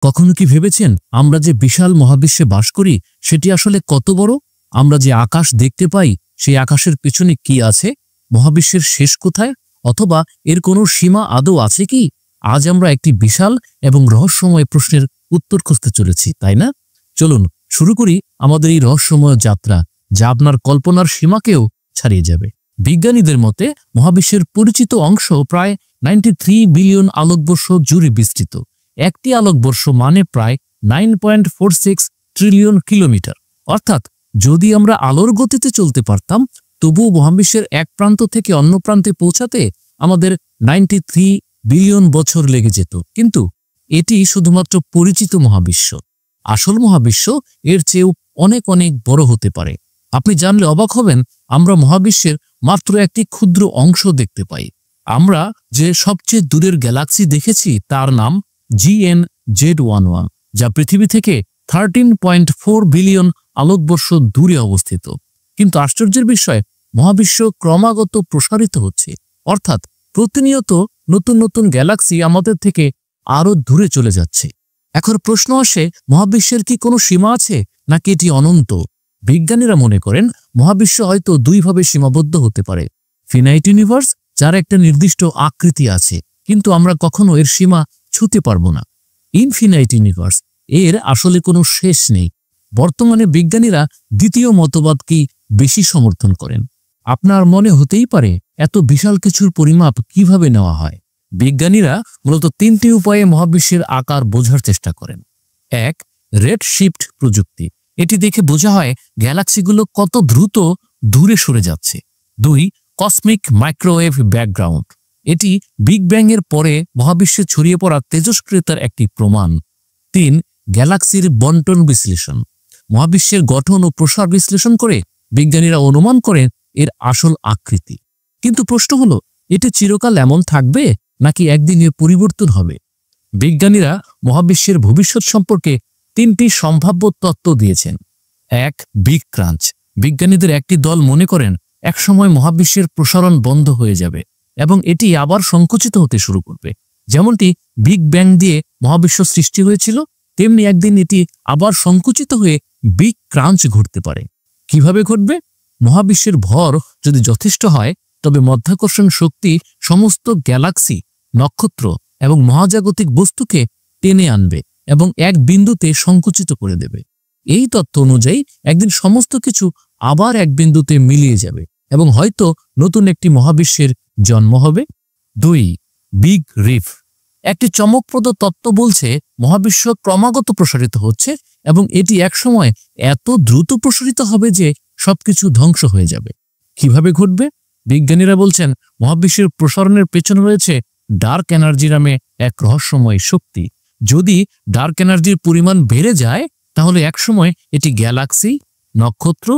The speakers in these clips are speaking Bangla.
কখনো কি ভেবেছেন আমরা যে বিশাল মহাবিশ্বে বাস করি সেটি আসলে কত বড়? আমরা যে আকাশ দেখতে পাই সেই আকাশের পেছনে কি আছে? মহাবিশ্বের শেষ কোথায়? অথবা এর কোনো সীমা আদৌ আছে কি? আজ আমরা একটি বিশাল এবং রহস্যময় প্রশ্নের উত্তর খুঁজতে চলেছি, তাই না? চলুন শুরু করি আমাদের এই রহস্যময় যাত্রা, যা আপনার কল্পনার সীমাকেও ছাড়িয়ে যাবে। বিজ্ঞানীদের মতে মহাবিশ্বের পরিচিত অংশ প্রায় 93 বিলিয়ন আলোকবর্ষ জুড়ে বিস্তৃত। একটি আলোকবর্ষ মানে প্রায় 9.46 ট্রিলিয়ন কিলোমিটার। অর্থাৎ যদি আমরা আলোর গতিতে চলতে পারতাম, তবুও মহাবিশ্বের এক প্রান্ত থেকে অন্য প্রান্তে পৌঁছাতে আমাদের 93 বিলিয়ন বছর লেগে যেত। কিন্তু এটি শুধুমাত্র পরিচিত মহাবিশ্ব। আসল মহাবিশ্ব এর চেয়েও অনেক অনেক বড় হতে পারে। আপনি জানলে অবাক হবেন, আমরা মহাবিশ্বের মাত্র একটি ক্ষুদ্র অংশ দেখতে পাই। আমরা যে সবচেয়ে দূরের গ্যালাক্সি দেখেছি তার নাম GN-Z11, যা পৃথিবী থেকে 13.4 বিলিয়ন আলোকবর্ষ দূরে অবস্থিত। কিন্তু আশ্চর্যের বিষয়, মহাবিশ্ব ক্রমাগত প্রসারিত হচ্ছে। অর্থাৎ প্রতিনিয়ত নতুন নতুন গ্যালাক্সি আমাদের থেকে আরো দূরে চলে যাচ্ছে। এখন প্রশ্ন আসে, মহাবিশ্বের কি কোনো সীমা আছে, নাকি এটি অনন্ত? বিজ্ঞানীরা মনে করেন মহাবিশ্ব হয়তো দুইভাবে সীমাবদ্ধ হতে পারে। ফিনাইট ইউনিভার্স, যার একটা নির্দিষ্ট আকৃতি আছে, কিন্তু আমরা কখনো এর সীমা ছুঁতে পারবো না। ইনফিনাইট ইউনিভার্স, এর আসলে কোনো শেষ নেই। বর্তমানে বিজ্ঞানীরা দ্বিতীয় মতবাদকেই বেশি সমর্থন করেন। আপনার মনে হতেই পারে, এত বিশাল কিছুর পরিমাপ কিভাবে নেওয়া হয়? বিজ্ঞানীরা মূলত তিনটি উপায়ে মহাবিশ্বের আকার বোঝার চেষ্টা করেন। এক, রেড শিফট প্রযুক্তি। এটি দেখে বোঝা হয় গ্যালাক্সিগুলো কত দ্রুত দূরে সরে যাচ্ছে। দুই, কসমিক মাইক্রোওয়েভ ব্যাকগ্রাউন্ড। এটি বিগ ব্যাং এর পরে মহাবিশ্বে ছড়িয়ে পড়া তেজস্ক্রিয়তার একটি প্রমাণ। তিন, গ্যালাক্সির বন্টন বিশ্লেষণ। মহাবিশ্বের গঠন ও প্রসার বিশ্লেষণ করে বিজ্ঞানীরা অনুমান করেন এর আসল আকৃতি। কিন্তু প্রশ্ন হলো, এটি চিরকাল এমন থাকবে, নাকি একদিন এর পরিবর্তন হবে? বিজ্ঞানীরা মহাবিশ্বের ভবিষ্যৎ সম্পর্কে তিনটি সম্ভাব্য তত্ত্ব দিয়েছেন। এক, বিগ ক্রাঞ্চ। বিজ্ঞানীদের একটি দল মনে করেন একসময় মহাবিশ্বের প্রসারণ বন্ধ হয়ে যাবে এবং এটি আবার সংকুচিত হতে শুরু করবে। যেমনটি বিগ ব্যাং দিয়ে মহাবিশ্ব সৃষ্টি হয়েছিল, তেমনি একদিন এটি আবার সংকুচিত হয়ে বিগ ক্রাঞ্চ ঘটতে পারে। কিভাবে ঘটবে? মহাবিশ্বের ভর যদি যথেষ্ট হয়, তবে মাধ্যাকর্ষণ শক্তি সমস্ত গ্যালাক্সি, নক্ষত্র এবং মহাজাগতিক বস্তুকে টেনে আনবে এবং এক বিন্দুতে সংকুচিত করে দেবে। এই তত্ত্ব অনুযায়ী একদিন সমস্ত কিছু আবার এক বিন্দুতে মিলিয়ে যাবে এবং হয়তো নতুন একটি মহাবিশ্বের জন্ম হবে। দুই, বিগ রিফ। একটি চমকপ্রদ তত্ত্ব বলছে মহাবিশ্ব ক্রমাগত প্রসারিত হচ্ছে এবং এটি একসময় এত দ্রুত প্রসারিত হবে যে সবকিছু ধ্বংস হয়ে যাবে। কিভাবে ঘটবে? বিজ্ঞানীরা বলছেন মহাবিশ্বের প্রসারণের পেছনে রয়েছে ডার্ক এনার্জি নামে এক রহস্যময় শক্তি। যদি ডার্ক এনার্জির পরিমাণ বেড়ে যায়, তাহলে একসময় এটি গ্যালাক্সি, নক্ষত্র,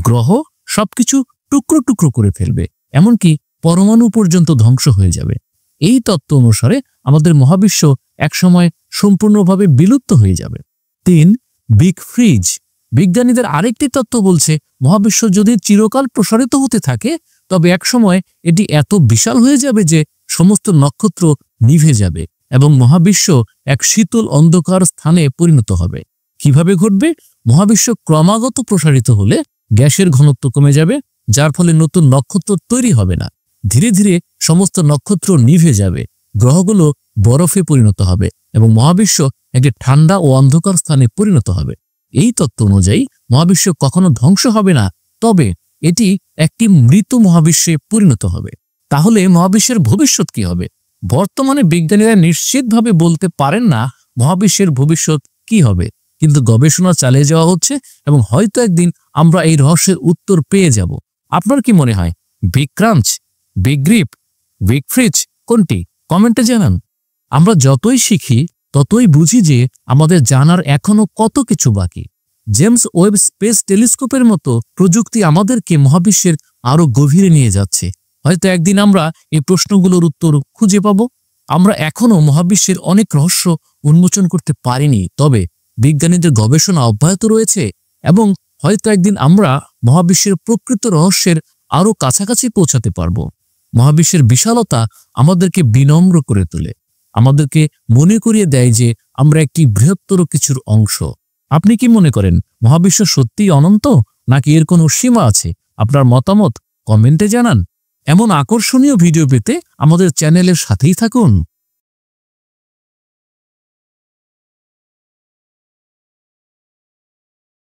গ্রহ সবকিছু টুকরো টুকরো করে ফেলবে, এমনকি পরমাণু পর্যন্ত ধ্বংস হয়ে যাবে। এই তত্ত্ব অনুসারে আমাদের মহাবিশ্ব একসময় সম্পূর্ণভাবে বিলুপ্ত হয়ে যাবে। তিন, বিগ ফ্রিজ। বিজ্ঞানীদের আরেকটি তত্ত্ব বলছে মহাবিশ্ব যদি চিরকাল প্রসারিত হতে থাকে, তবে একসময় এটি এত বিশাল হয়ে যাবে যে সমস্ত নক্ষত্র নিভে যাবে এবং মহাবিশ্ব এক শীতল অন্ধকার স্থানে পরিণত হবে। কিভাবে ঘটবে? মহাবিশ্ব ক্রমাগত প্রসারিত হলে গ্যাসের ঘনত্ব কমে যাবে, যার ফলে নতুন নক্ষত্র তৈরি হবে না। ধীরে ধীরে সমস্ত নক্ষত্র নিভে যাবে, গ্রহগুলো বরফে পরিণত হবে এবং মহাবিশ্ব একটি ঠান্ডা ও অন্ধকার স্থানে পরিণত হবে। এই তত্ত্ব অনুযায়ী মহাবিশ্ব কখনো ধ্বংস হবে না, তবে এটি একটি মৃত মহাবিশ্বে পরিণত হবে। তাহলে মহাবিশ্বের ভবিষ্যৎ কি হবে? বর্তমানে বিজ্ঞানীরা নিশ্চিতভাবে বলতে পারেন না মহাবিশ্বের ভবিষ্যৎ কি হবে, কিন্তু গবেষণা চালিয়ে যাওয়া হচ্ছে এবং হয়তো একদিন আমরা এই রহস্যের উত্তর পেয়ে যাব। আপনার কি মনে হয়, বিগ ক্রাঞ্চ, বিগ রিপ, বিগ ফ্রিজ কোনটি? কমেন্টে জানান। আমরা যতই শিখি ততই বুঝি যে আমাদের জানার এখনো কত কিছু বাকি। জেমস ওয়েব স্পেস টেলিস্কোপের মতো প্রযুক্তি আমাদেরকে মহাবিশ্বের আরো গভীরে নিয়ে যাচ্ছে। হয়তো একদিন আমরা এই প্রশ্নগুলোর উত্তর খুঁজে পাব। আমরা এখনো মহাবিশ্বের অনেক রহস্য উন্মোচন করতে পারিনি, তবে বিজ্ঞানীদের গবেষণা অব্যাহত রয়েছে এবং হয়তো একদিন আমরা মহাবিশ্বের প্রকৃত রহস্যের আরো কাছাকাছি পৌঁছাতে পারব। মহাবিশ্বের বিশালতা আমাদেরকে বিনম্র করে তোলে। আমাদেরকে মনে করিয়ে দেয় যে আমরা একটি বৃহত্তর কিছুর অংশ। আপনি কি মনে করেন মহাবিশ্ব সত্যিই অনন্ত, নাকি এর কোনো সীমা আছে? আপনার মতামত কমেন্টে জানান। এমন আকর্ষণীয় ভিডিও পেতে আমাদের চ্যানেলের সাথেই থাকুন।